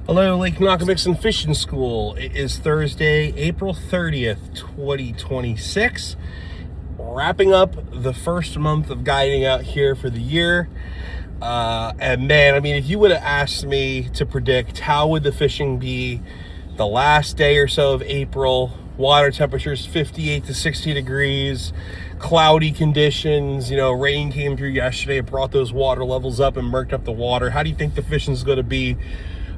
Hello, Lake Knockabixon Fishing School. It is Thursday, April 30th, 2026. Wrapping up the first month of guiding out here for the year. And man, I mean, if you would have asked me to predict how would the fishing be the last day or so of April, water temperatures 58 to 60 degrees, cloudy conditions, rain came through yesterday, it brought those water levels up and murked up the water. How do you think the fishing's going to be?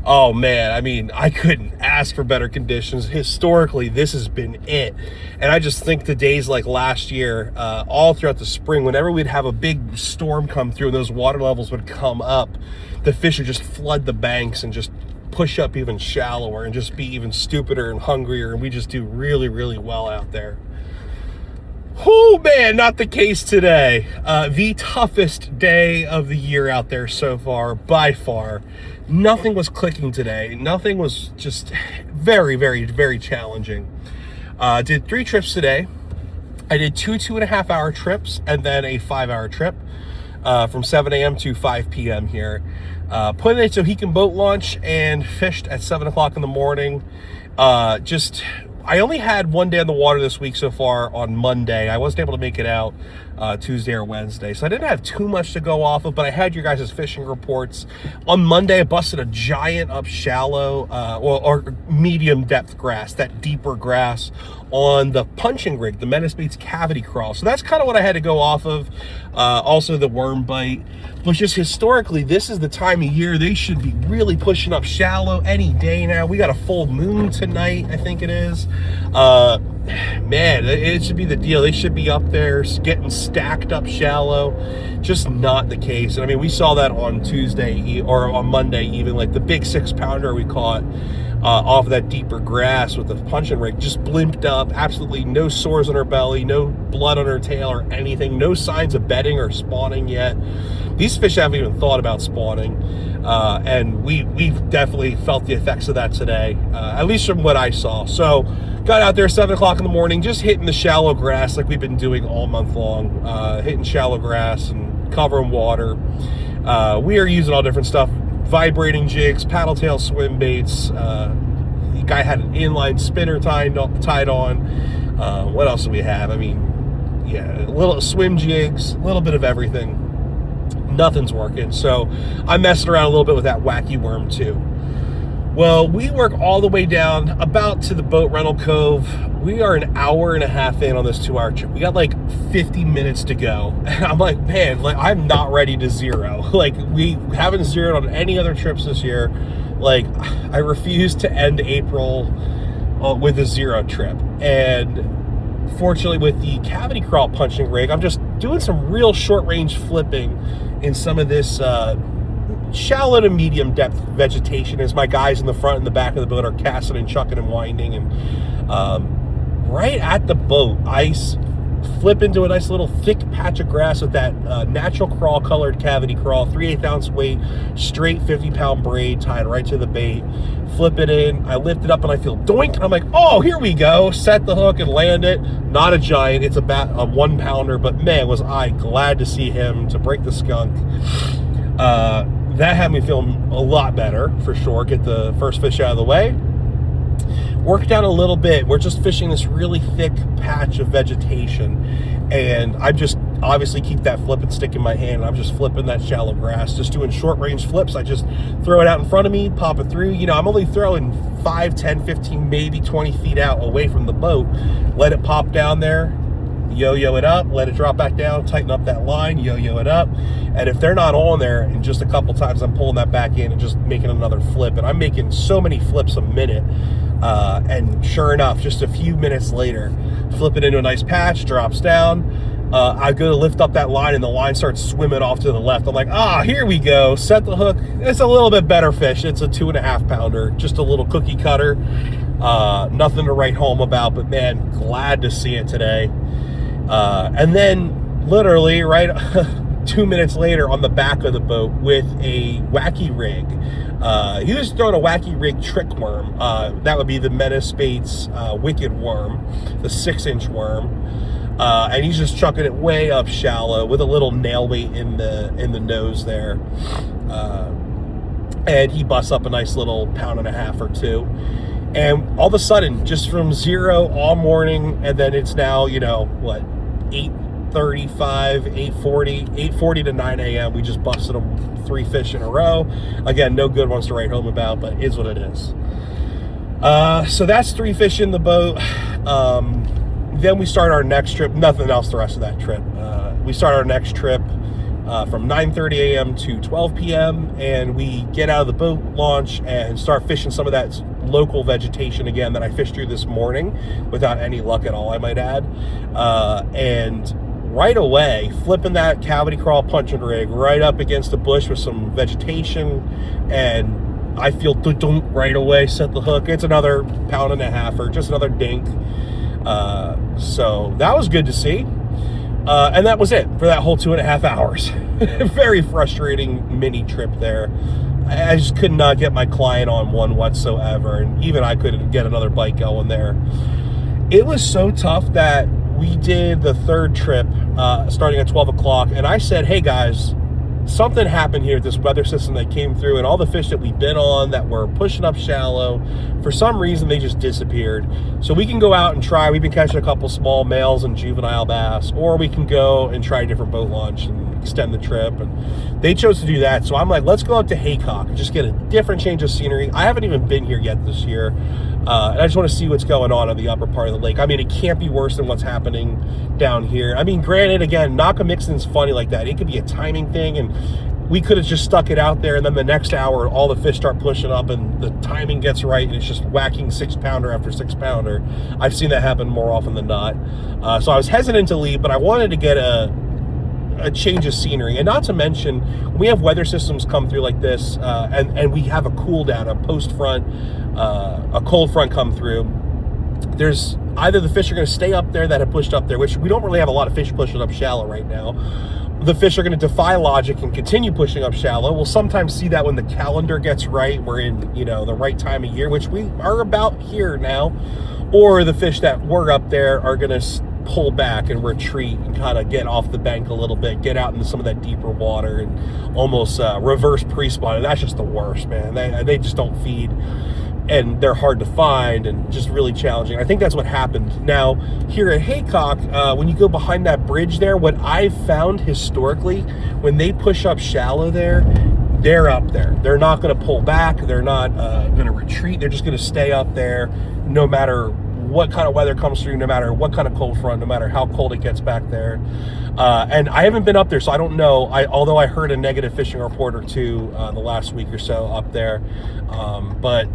Oh man, I mean, I couldn't ask for better conditions. Historically, this has been it. And I just think the days like last year, all throughout the spring, whenever we'd have a big storm come through and those water levels would come up, the fish would just flood the banks and just push up even shallower and just be even stupider and hungrier. And we just do really, really well out there. Oh man, not the case today. The toughest day of the year out there so far, by far. Nothing was clicking today. Nothing was just very, very, very challenging. Did 3 trips today. I did 2.5 hour trips and then a 5-hour trip from 7 a.m. to 5 p.m. here. Put it so he can boat launch and fished at 7 o'clock in the morning. I only had one day on the water this week so far on Monday. I wasn't able to make it out Tuesday or Wednesday, so I didn't have too much to go off of, but I had your guys' fishing reports. On Monday, I busted a giant up shallow or medium depth grass, that deeper grass on the punching rig, the Menace Baits Cavity Crawl. So that's kind of what I had to go off of. Also the worm bite. But just historically, this is the time of year they should be really pushing up shallow any day now. We got a full moon tonight, I think it is. Man, it should be the deal. They should be up there getting stacked up shallow. Just not the case. And I mean, we saw that on Tuesday or on Monday even, like the big 6-pounder we caught off of that deeper grass with the punching rig just blimped up. Absolutely no sores on her belly, no blood on her tail or anything, no signs of bedding or spawning yet. These fish haven't even thought about spawning, and we've definitely felt the effects of that today, at least from what I saw. So got out there 7 o'clock in the morning, just hitting the shallow grass like we've been doing all month long, hitting shallow grass and covering water. We are using all different stuff, vibrating jigs, paddle tail swim baits. The guy had an inline spinner tied on. What else do we have? I mean, yeah, little swim jigs, a little bit of everything. Nothing's working. So I'm messing around a little bit with that wacky worm too. Well, we work all the way down about to the boat rental cove. We are an hour and a half in on this 2-hour trip. We got like 50 minutes to go. And I'm like, man, like I'm not ready to zero. Like we haven't zeroed on any other trips this year. Like I refuse to end April with a 0 trip. And fortunately with the Cavity Crawl punching rig, I'm just doing some real short range flipping in some of this shallow to medium depth vegetation as my guys in the front and the back of the boat are casting and chucking and winding. And right at the boat, I flip into a nice little thick patch of grass with that natural crawl colored Cavity Crawl, 3/8 ounce weight, straight 50-pound braid tied right to the bait. Flip it in, I lift it up and I feel doink. I'm like, oh, here we go. Set the hook and land it. Not a giant, it's a 1-pounder, but man, was I glad to see him to break the skunk. That had me feeling a lot better for sure. Get the first fish out of the way. Worked out a little bit. We're just fishing this really thick patch of vegetation, and I just obviously keep that flipping stick in my hand. I'm just flipping that shallow grass, just doing short range flips. I just throw it out in front of me, pop it through. I'm only throwing 5, 10, 15, maybe 20 feet out away from the boat. Let it pop down there, yo-yo it up, let it drop back down, tighten up that line, yo-yo it up. And if they're not on there, in just a couple times I'm pulling that back in and just making another flip. And I'm making so many flips a minute. And sure enough, just a few minutes later, flip it into a nice patch, drops down. I go to lift up that line and the line starts swimming off to the left. I'm like, here we go. Set the hook. It's a little bit better fish. It's a 2.5-pounder, just a little cookie cutter. Nothing to write home about, but man, glad to see it today. And then literally right 2 minutes later on the back of the boat with a wacky rig. He was throwing a wacky rig trick worm. That would be the Menace Baits Wicked Worm, the 6-inch worm. And he's just chucking it way up shallow with a little nail weight in the nose there. and he busts up a nice little pound and a half or two. And all of a sudden, just from zero all morning, and then it's now, you know, what, 8:35, 8:40 to 9 a.m. We just busted them 3 fish in a row. Again, no good ones to write home about, but it is what it is. So that's 3 fish in the boat. Then we start our next trip. Nothing else the rest of that trip. We start our next trip from 9:30 a.m. to 12 p.m. and we get out of the boat launch and start fishing some of that local vegetation again that I fished through this morning without any luck at all, I might add. And right away, flipping that cavity crawl punching rig right up against a bush with some vegetation, and I feel right away, set the hook. It's another pound and a half or just another dink. So that was good to see. And that was it for that whole 2.5 hours. Very frustrating mini trip there. I just could not get my client on one whatsoever, and even I couldn't get another bite going there. It was so tough that we did the third trip starting at 12 o'clock, and I said, hey guys, something happened here at this weather system that came through, and all the fish that we've been on that were pushing up shallow, for some reason they just disappeared. So we can go out and try. We've been catching a couple small males and juvenile bass, or we can go and try a different boat launch and extend the trip. And they chose to do that. So I'm like, let's go out to Haycock and just get a different change of scenery. I haven't even been here yet this year. And I just want to see what's going on the upper part of the lake. I mean, it can't be worse than what's happening down here. I mean, granted, again, Nockamixon's funny like that. It could be a timing thing, and we could have just stuck it out there, and then the next hour, all the fish start pushing up, and the timing gets right, and it's just whacking 6-pounder after 6-pounder. I've seen that happen more often than not. So I was hesitant to leave, but I wanted to get a change of scenery, and not to mention we have weather systems come through like this, and we have a cool down, a post front, a cold front come through. There's either the fish are going to stay up there that have pushed up there, which we don't really have a lot of fish pushing up shallow right now. The fish are going to defy logic and continue pushing up shallow. We'll sometimes see that when the calendar gets right, we're in, you know, the right time of year, which we are about here now. Or the fish that were up there are going to pull back and retreat and kind of get off the bank a little bit, get out into some of that deeper water and almost reverse pre-spawn. And that's just the worst, man. They just don't feed, and they're hard to find and just really challenging. I think that's what happened. Now, here at Haycock, when you go behind that bridge there, what I've found historically, when they push up shallow there, they're up there. They're not going to pull back. They're not going to retreat. They're just going to stay up there no matter what kind of weather comes through, no matter what kind of cold front, no matter how cold it gets back there. And I haven't been up there, so I don't know. Although I heard a negative fishing report or two the last week or so up there. But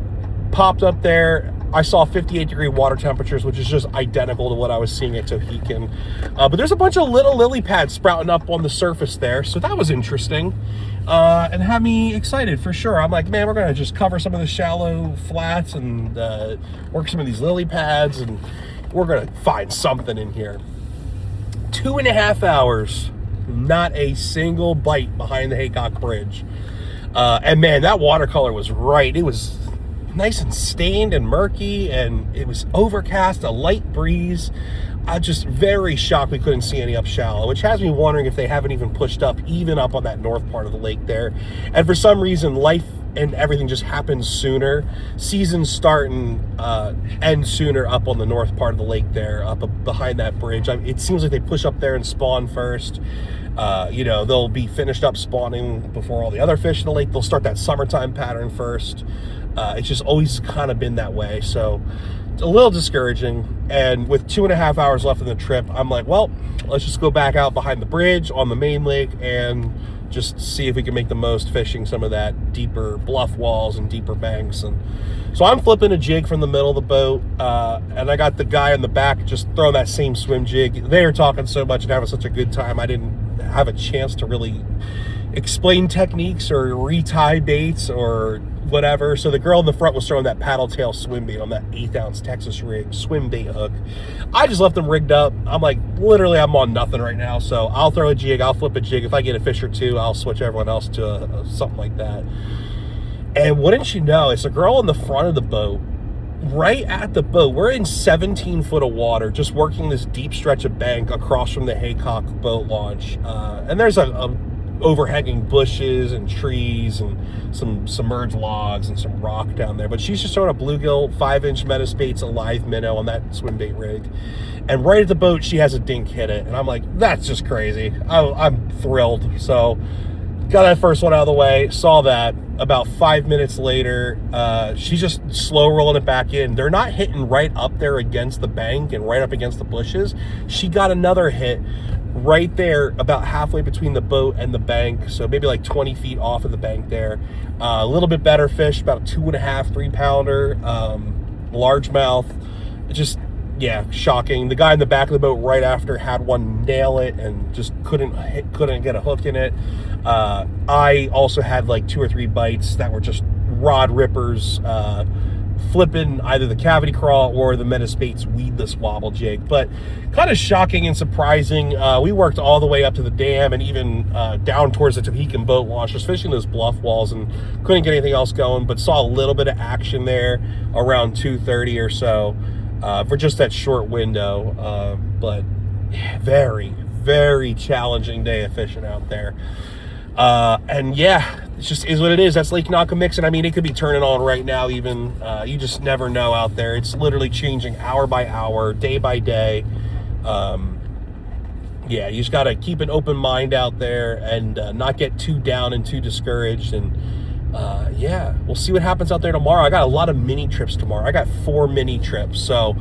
popped up there, I saw 58-degree water temperatures, which is just identical to what I was seeing at Tohickon. But there's a bunch of little lily pads sprouting up on the surface there, so that was interesting. And had me excited for sure. I'm like, man, we're gonna just cover some of the shallow flats and work some of these lily pads, and we're gonna find something in here. 2.5 hours, not a single bite behind the Haycock Bridge. And man, that watercolor was right. It was nice and stained and murky, and it was overcast, a light breeze. I'm just very shocked we couldn't see any up shallow, which has me wondering if they haven't even pushed up, even up on that north part of the lake there. And for some reason, life and everything just happens sooner. Seasons start and end sooner up on the north part of the lake there, up behind that bridge. It seems like they push up there and spawn first. You know, they'll be finished up spawning before all the other fish in the lake. They'll start that summertime pattern first. It's just always kind of been that way. So it's a little discouraging. And with 2.5 hours left in the trip, I'm like, well, let's just go back out behind the bridge on the main lake and just see if we can make the most fishing some of that deeper bluff walls and deeper banks. And so I'm flipping a jig from the middle of the boat, and I got the guy in the back just throwing that same swim jig. They were talking so much and having such a good time, I didn't have a chance to really explain techniques or retie baits or whatever. So the girl in the front was throwing that paddle tail swim bait on that 1/8-ounce Texas rig swim bait hook. I just left them rigged up. I'm like, literally, I'm on nothing right now. So I'll throw a jig, I'll flip a jig. If I get a fish or two, I'll switch everyone else to something like that. And wouldn't you know, it's a girl in the front of the boat, right at the boat. We're in 17 foot of water, just working this deep stretch of bank across from the Haycock boat launch. And there's a overhanging bushes and trees and some submerged logs and some rock down there. But she's just throwing a bluegill, 5-inch Metaspates, a live minnow on that swim bait rig. And right at the boat, she has a dink hit it. And I'm like, that's just crazy. I'm thrilled. So got that first one out of the way, saw that. About 5 minutes later, she's just slow rolling it back in. They're not hitting right up there against the bank and right up against the bushes. She got another hit right there about halfway between the boat and the bank, so maybe like 20 feet off of the bank there. A little bit better fish, about a 2.5, 3 pounder, largemouth. Just, yeah, shocking. The guy in the back of the boat right after had one nail it and just couldn't get a hook in it. I also had like 2 or 3 bites that were just rod rippers, flipping either the cavity crawl or the Metaspates weedless wobble jig. But kind of shocking and surprising. We worked all the way up to the dam and even down towards the Tohickon boat launch, just fishing those bluff walls, and couldn't get anything else going, but saw a little bit of action there around 2:30 or so for just that short window. But very, very challenging day of fishing out there. And yeah, it just is what it is. That's Lake Nockamixon. I mean, it could be turning on right now even. You just never know out there. It's literally changing hour by hour, day by day. Yeah, you just got to keep an open mind out there and not get too down and too discouraged. And yeah, we'll see what happens out there tomorrow. I got a lot of mini trips tomorrow. I got 4 mini trips. So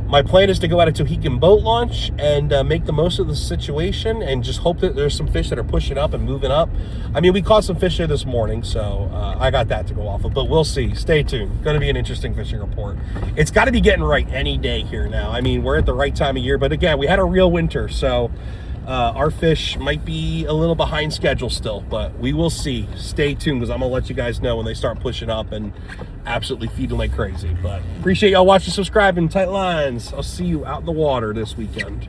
my plan is to go out to Tohickon boat launch and make the most of the situation and just hope that there's some fish that are pushing up and moving up. I mean, we caught some fish there this morning, so I got that to go off of, but we'll see. Stay tuned. Going to be an interesting fishing report. It's got to be getting right any day here now. I mean, we're at the right time of year, but again, we had a real winter, so our fish might be a little behind schedule still, but we will see. Stay tuned, because I'm going to let you guys know when they start pushing up and absolutely feeding like crazy. But appreciate y'all watching, subscribing, tight lines. I'll see you out in the water this weekend.